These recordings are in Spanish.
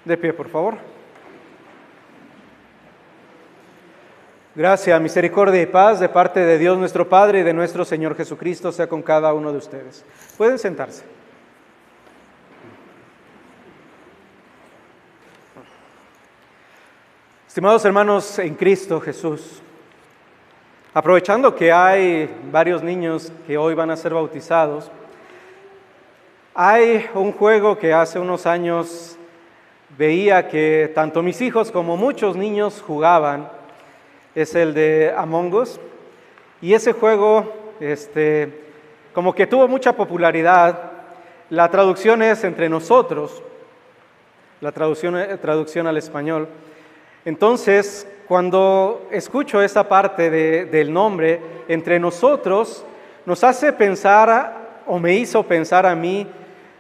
De pie, por favor. Gracia, misericordia y paz de parte de Dios nuestro Padre y de nuestro Señor Jesucristo sea con cada uno de ustedes. Pueden sentarse. Estimados hermanos en Cristo Jesús, aprovechando que hay varios niños que hoy van a ser bautizados, hay un juego que hace unos años veía que tanto mis hijos como muchos niños jugaban, es el de Among Us, y ese juego como que tuvo mucha popularidad. La traducción es entre nosotros, la traducción al español. Entonces, cuando escucho esa parte del nombre, entre nosotros, nos hace pensar, o me hizo pensar a mí,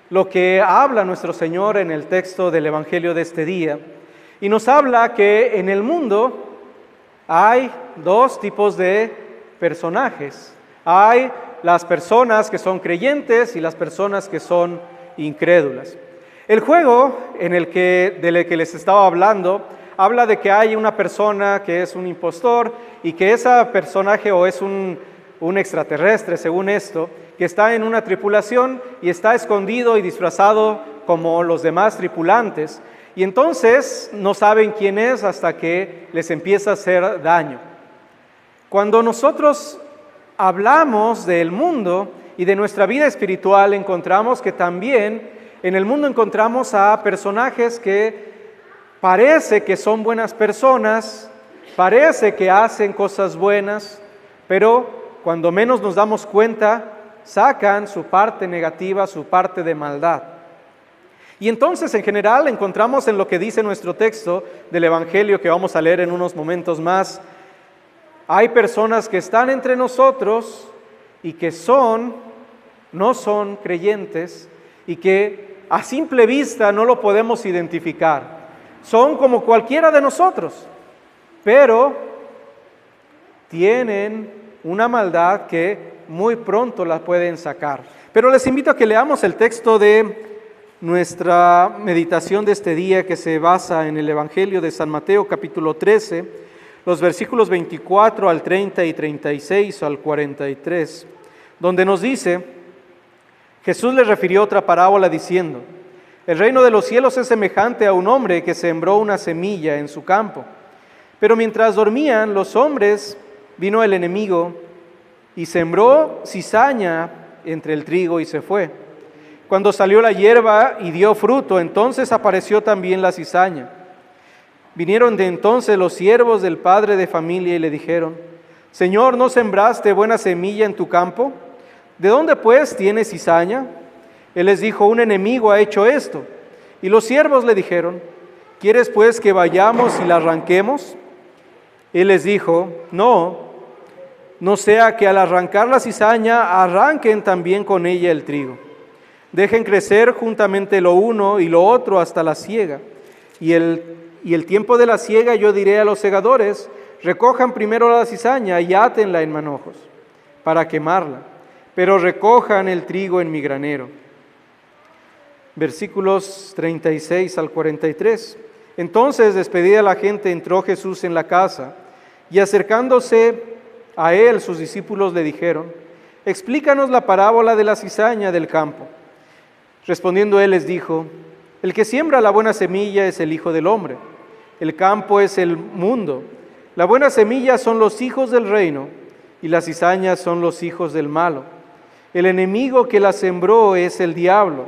lo que habla nuestro Señor en el texto del Evangelio de este día. Y nos habla que en el mundo hay dos tipos de personajes. Hay las personas que son creyentes y las personas que son incrédulas. El juego del que les estaba hablando habla de que hay una persona que es un impostor y que ese personaje o es un extraterrestre, según esto, que está en una tripulación y está escondido y disfrazado como los demás tripulantes. Y entonces no saben quién es hasta que les empieza a hacer daño. Cuando nosotros hablamos del mundo y de nuestra vida espiritual, encontramos que también en el mundo encontramos a personajes que parece que son buenas personas, parece que hacen cosas buenas, pero cuando menos nos damos cuenta, sacan su parte negativa, su parte de maldad. Y entonces, en general, encontramos en lo que dice nuestro texto del Evangelio que vamos a leer en unos momentos más, hay personas que están entre nosotros y que no son creyentes y que a simple vista no lo podemos identificar. Son como cualquiera de nosotros, pero tienen una maldad que muy pronto la pueden sacar. Pero les invito a que leamos el texto de nuestra meditación de este día, que se basa en el Evangelio de San Mateo, capítulo 13, los versículos 24 al 30 y 36 al 43, donde nos dice: Jesús les refirió otra parábola diciendo: el reino de los cielos es semejante a un hombre que sembró una semilla en su campo. Pero mientras dormían los hombres, vino el enemigo y sembró cizaña entre el trigo y se fue. Cuando salió la hierba y dio fruto, entonces apareció también la cizaña. Vinieron de entonces los siervos del padre de familia y le dijeron: Señor, ¿no sembraste buena semilla en tu campo? ¿De dónde pues tiene cizaña? Él les dijo: un enemigo ha hecho esto. Y los siervos le dijeron: ¿quieres pues que vayamos y la arranquemos? Él les dijo: no sea que al arrancar la cizaña arranquen también con ella el trigo. Dejen crecer juntamente lo uno y lo otro hasta la siega. Y el tiempo de la siega yo diré a los segadores: recojan primero la cizaña y átenla en manojos para quemarla, pero recojan el trigo en mi granero. Versículos 36 al 43. Entonces, despedida la gente, entró Jesús en la casa, y acercándose a él, sus discípulos le dijeron: explícanos la parábola de la cizaña del campo. Respondiendo él les dijo: el que siembra la buena semilla es el Hijo del Hombre. El campo es el mundo. La buena semilla son los hijos del reino, y las cizañas son los hijos del malo. El enemigo que la sembró es el diablo,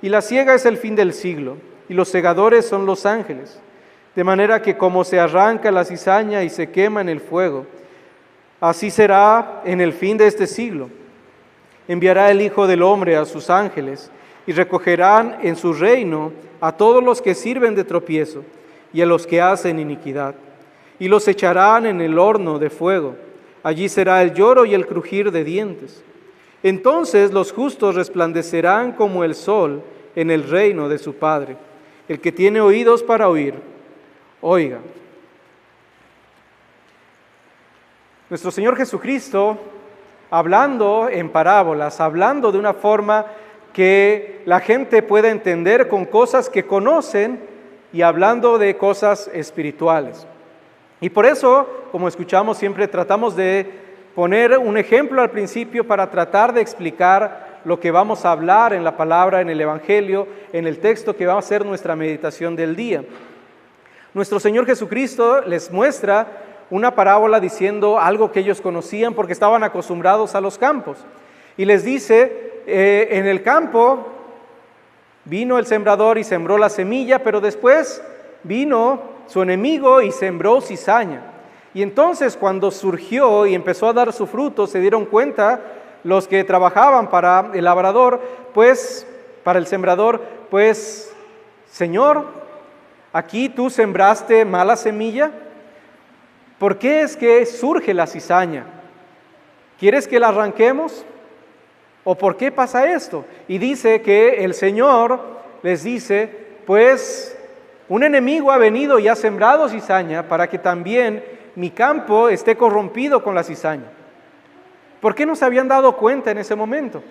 y la siega es el fin del siglo, y los segadores son los ángeles. De manera que como se arranca la cizaña y se quema en el fuego, así será en el fin de este siglo. Enviará el Hijo del Hombre a sus ángeles, y recogerán en su reino a todos los que sirven de tropiezo y a los que hacen iniquidad, y los echarán en el horno de fuego. Allí será el lloro y el crujir de dientes. Entonces los justos resplandecerán como el sol en el reino de su Padre. El que tiene oídos para oír, oiga. Nuestro Señor Jesucristo, hablando en parábolas, hablando de una forma que la gente pueda entender con cosas que conocen, y hablando de cosas espirituales. Y por eso, como escuchamos siempre, tratamos de poner un ejemplo al principio para tratar de explicar lo que vamos a hablar en la palabra, en el Evangelio, en el texto que va a ser nuestra meditación del día. Nuestro Señor Jesucristo les muestra una parábola diciendo algo que ellos conocían porque estaban acostumbrados a los campos. Y les dice, en el campo vino el sembrador y sembró la semilla, pero después vino su enemigo y sembró cizaña. Y entonces cuando surgió y empezó a dar su fruto, se dieron cuenta los que trabajaban para el labrador, pues, para el sembrador, pues, Señor, aquí tú sembraste mala semilla. ¿Por qué es que surge la cizaña? ¿Quieres que la arranquemos? ¿O por qué pasa esto? Y dice que el Señor les dice, pues, un enemigo ha venido y ha sembrado cizaña para que también mi campo esté corrompido con la cizaña. ¿Por qué no se habían dado cuenta en ese momento?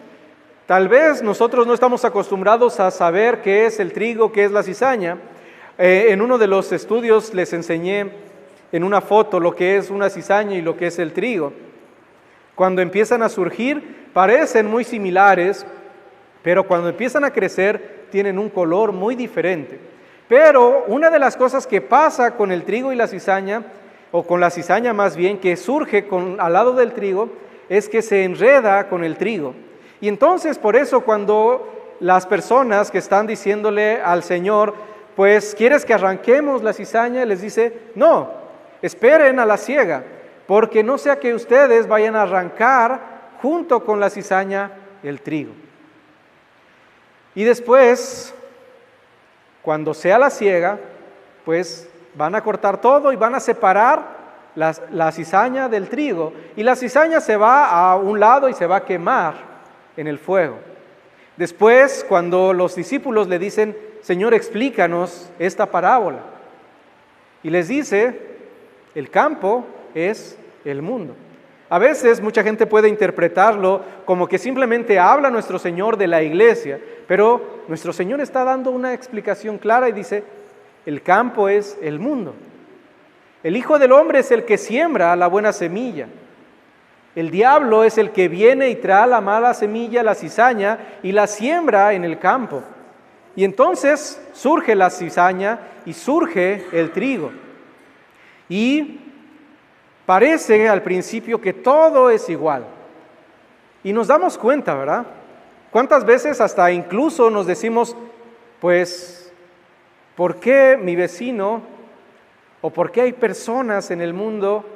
Tal vez nosotros no estamos acostumbrados a saber qué es el trigo, qué es la cizaña. En uno de los estudios les enseñé en una foto lo que es una cizaña y lo que es el trigo. Cuando empiezan a surgir parecen muy similares, pero cuando empiezan a crecer tienen un color muy diferente. Pero una de las cosas que pasa con el trigo y la cizaña, o con la cizaña más bien, que surge al lado del trigo, es que se enreda con el trigo. Y entonces por eso cuando las personas que están diciéndole al Señor, pues, ¿quieres que arranquemos la cizaña? Les dice, no, esperen a la siega, porque no sea que ustedes vayan a arrancar junto con la cizaña el trigo. Y después, cuando sea la siega, pues van a cortar todo y van a separar la cizaña del trigo. Y la cizaña se va a un lado y se va a quemar en el fuego. Después, cuando los discípulos le dicen, Señor, explícanos esta parábola. Y les dice, el campo es el mundo. A veces mucha gente puede interpretarlo como que simplemente habla nuestro Señor de la iglesia, pero nuestro Señor está dando una explicación clara y dice, el campo es el mundo. El Hijo del Hombre es el que siembra la buena semilla. El diablo es el que viene y trae la mala semilla, la cizaña, y la siembra en el campo. Y entonces surge la cizaña y surge el trigo. Y parece al principio que todo es igual. Y nos damos cuenta, ¿verdad? ¿Cuántas veces hasta incluso nos decimos, pues, ¿por qué mi vecino o por qué hay personas en el mundo,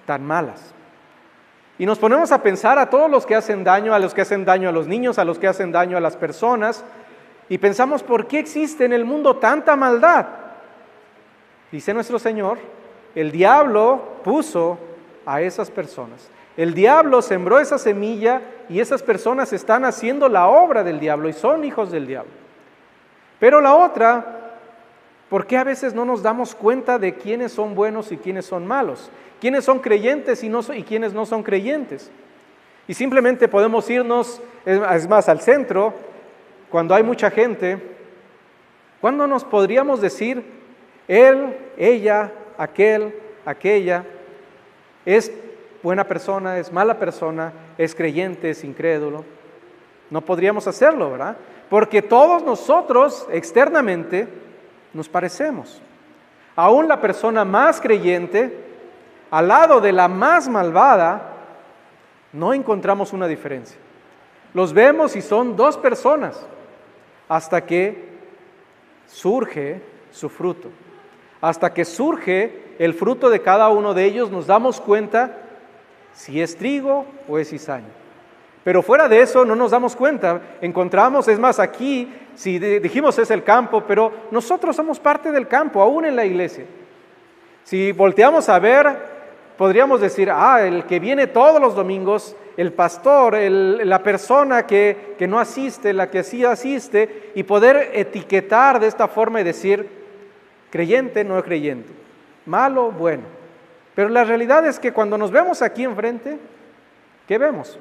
tan malas? Y nos ponemos a pensar a todos los que hacen daño, a los que hacen daño a los niños, a los que hacen daño a las personas, y pensamos, ¿por qué existe en el mundo tanta maldad? Dice nuestro Señor, el diablo puso a esas personas. El diablo sembró esa semilla y esas personas están haciendo la obra del diablo y son hijos del diablo. Pero la otra, ¿por qué a veces no nos damos cuenta de quiénes son buenos y quiénes son malos? ¿Quiénes son creyentes y quiénes no son creyentes? Y simplemente podemos irnos, es más, al centro, cuando hay mucha gente, ¿cuándo nos podríamos decir, él, ella, aquel, aquella, es buena persona, es mala persona, es creyente, es incrédulo? No podríamos hacerlo, ¿verdad? Porque todos nosotros externamente nos parecemos. Aún la persona más creyente, al lado de la más malvada, no encontramos una diferencia. Los vemos y son dos personas, hasta que surge su fruto. Hasta que surge el fruto de cada uno de ellos, nos damos cuenta si es trigo o es cizaña. Pero fuera de eso no nos damos cuenta. Encontramos, es más, aquí, si dijimos es el campo, pero nosotros somos parte del campo, aún en la iglesia. Si volteamos a ver, podríamos decir, el que viene todos los domingos, el pastor, la persona que no asiste, la que sí asiste, y poder etiquetar de esta forma y decir, creyente, no creyente, malo, bueno. Pero la realidad es que cuando nos vemos aquí enfrente, ¿qué vemos?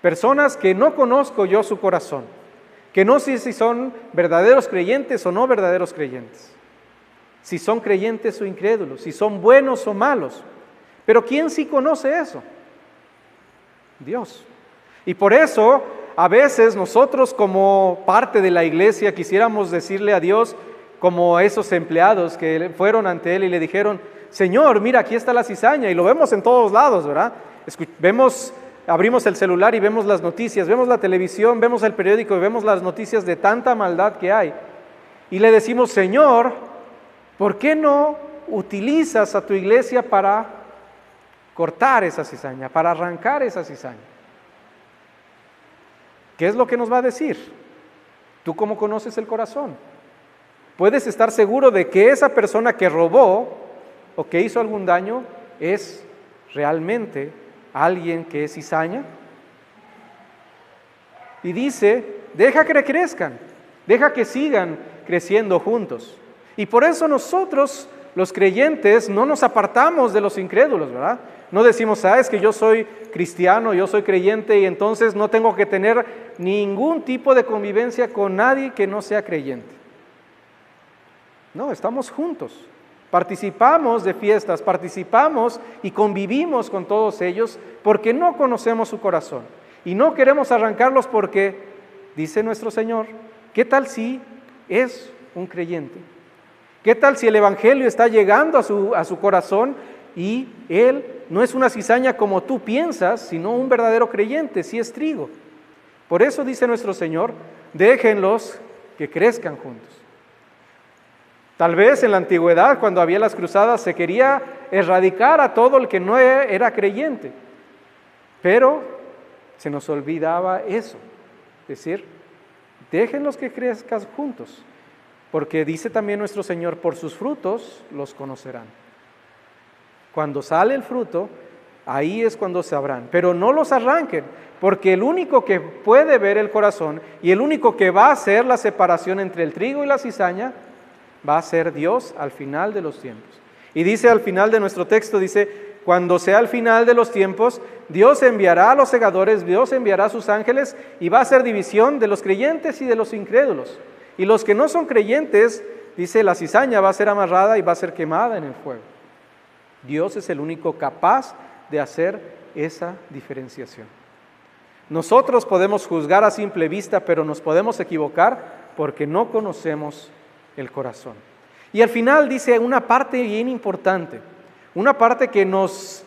Personas que no conozco yo su corazón, que no sé si son verdaderos creyentes o no verdaderos creyentes, si son creyentes o incrédulos, si son buenos o malos. Pero ¿quién sí conoce eso? Dios. Y por eso, a veces nosotros como parte de la iglesia quisiéramos decirle a Dios, como esos empleados que fueron ante Él y le dijeron: Señor, mira, aquí está la cizaña, y lo vemos en todos lados, ¿verdad? Abrimos el celular y vemos las noticias, vemos la televisión, vemos el periódico y vemos las noticias de tanta maldad que hay. Y le decimos: Señor, ¿por qué no utilizas a tu iglesia para cortar esa cizaña, para arrancar esa cizaña? ¿Qué es lo que nos va a decir? ¿Tú cómo conoces el corazón? Puedes estar seguro de que esa persona que robó o que hizo algún daño es realmente alguien que es cizaña. Y dice: deja que crezcan, deja que sigan creciendo juntos. Y por eso nosotros, los creyentes, no nos apartamos de los incrédulos, ¿verdad? No decimos: es que yo soy cristiano, yo soy creyente y entonces no tengo que tener ningún tipo de convivencia con nadie que no sea creyente. No, estamos juntos, participamos de fiestas, participamos y convivimos con todos ellos porque no conocemos su corazón y no queremos arrancarlos porque, dice nuestro Señor, ¿qué tal si es un creyente? ¿Qué tal si el evangelio está llegando a su corazón y él no es una cizaña como tú piensas, sino un verdadero creyente, si es trigo? Por eso dice nuestro Señor: déjenlos que crezcan juntos. Tal vez en la antigüedad, cuando había las cruzadas, se quería erradicar a todo el que no era creyente, pero se nos olvidaba eso, es decir, déjenlos que crezcan juntos, porque dice también nuestro Señor: por sus frutos los conocerán. Cuando sale el fruto, ahí es cuando sabrán, pero no los arranquen, porque el único que puede ver el corazón y el único que va a hacer la separación entre el trigo y la cizaña va a ser Dios al final de los tiempos. Y dice al final de nuestro texto, dice: cuando sea el final de los tiempos, Dios enviará a los segadores, Dios enviará a sus ángeles y va a hacer división de los creyentes y de los incrédulos. Y los que no son creyentes, dice, la cizaña va a ser amarrada y va a ser quemada en el fuego. Dios es el único capaz de hacer esa diferenciación. Nosotros podemos juzgar a simple vista, pero nos podemos equivocar porque no conocemos el corazón. Y al final dice una parte bien importante, una parte que nos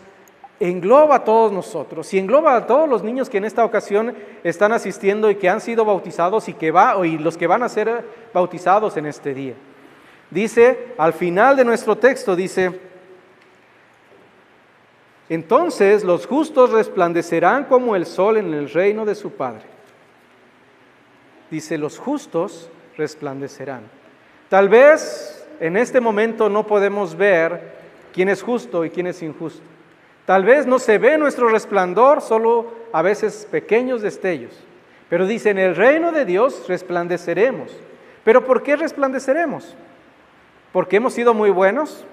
engloba a todos nosotros y engloba a todos los niños que en esta ocasión están asistiendo y que han sido bautizados y los que van a ser bautizados en este día. Dice, al final de nuestro texto, dice: entonces los justos resplandecerán como el sol en el reino de su Padre. Dice, los justos resplandecerán. Tal vez en este momento no podemos ver quién es justo y quién es injusto. Tal vez no se ve nuestro resplandor, solo a veces pequeños destellos. Pero dice, en el reino de Dios resplandeceremos. ¿Pero por qué resplandeceremos? ¿Porque hemos sido muy buenos?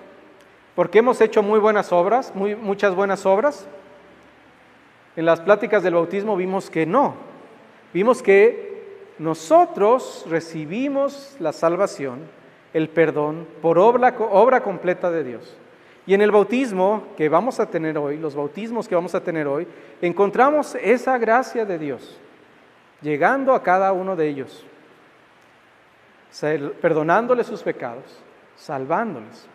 ¿Porque hemos hecho muy buenas obras, muchas buenas obras? En las pláticas del bautismo vimos que no. Vimos que nosotros recibimos la salvación, el perdón, por obra completa de Dios. Y en el bautismo que vamos a tener hoy, los bautismos que vamos a tener hoy, encontramos esa gracia de Dios, llegando a cada uno de ellos, perdonándoles sus pecados, salvándoles.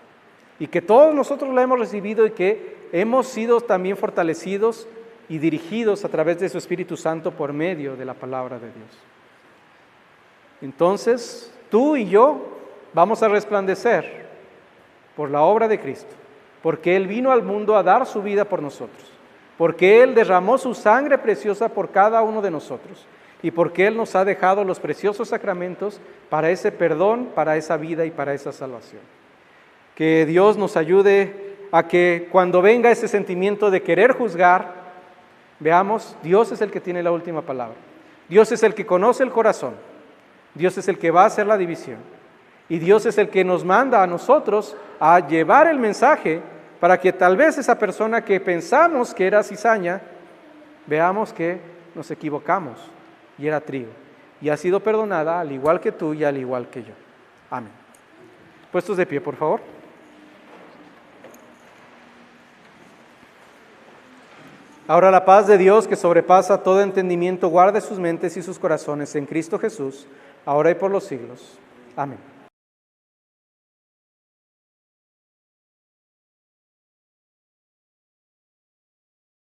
Y que todos nosotros la hemos recibido y que hemos sido también fortalecidos y dirigidos a través de su Espíritu Santo por medio de la palabra de Dios. Entonces, tú y yo vamos a resplandecer por la obra de Cristo, porque Él vino al mundo a dar su vida por nosotros, porque Él derramó su sangre preciosa por cada uno de nosotros y porque Él nos ha dejado los preciosos sacramentos para ese perdón, para esa vida y para esa salvación. Que Dios nos ayude a que cuando venga ese sentimiento de querer juzgar, veamos, Dios es el que tiene la última palabra. Dios es el que conoce el corazón. Dios es el que va a hacer la división. Y Dios es el que nos manda a nosotros a llevar el mensaje para que tal vez esa persona que pensamos que era cizaña, veamos que nos equivocamos y era trigo. y ha sido perdonada al igual que tú y al igual que yo. Amén. Puestos de pie, por favor. Ahora la paz de Dios, que sobrepasa todo entendimiento, guarde sus mentes y sus corazones en Cristo Jesús, ahora y por los siglos. Amén.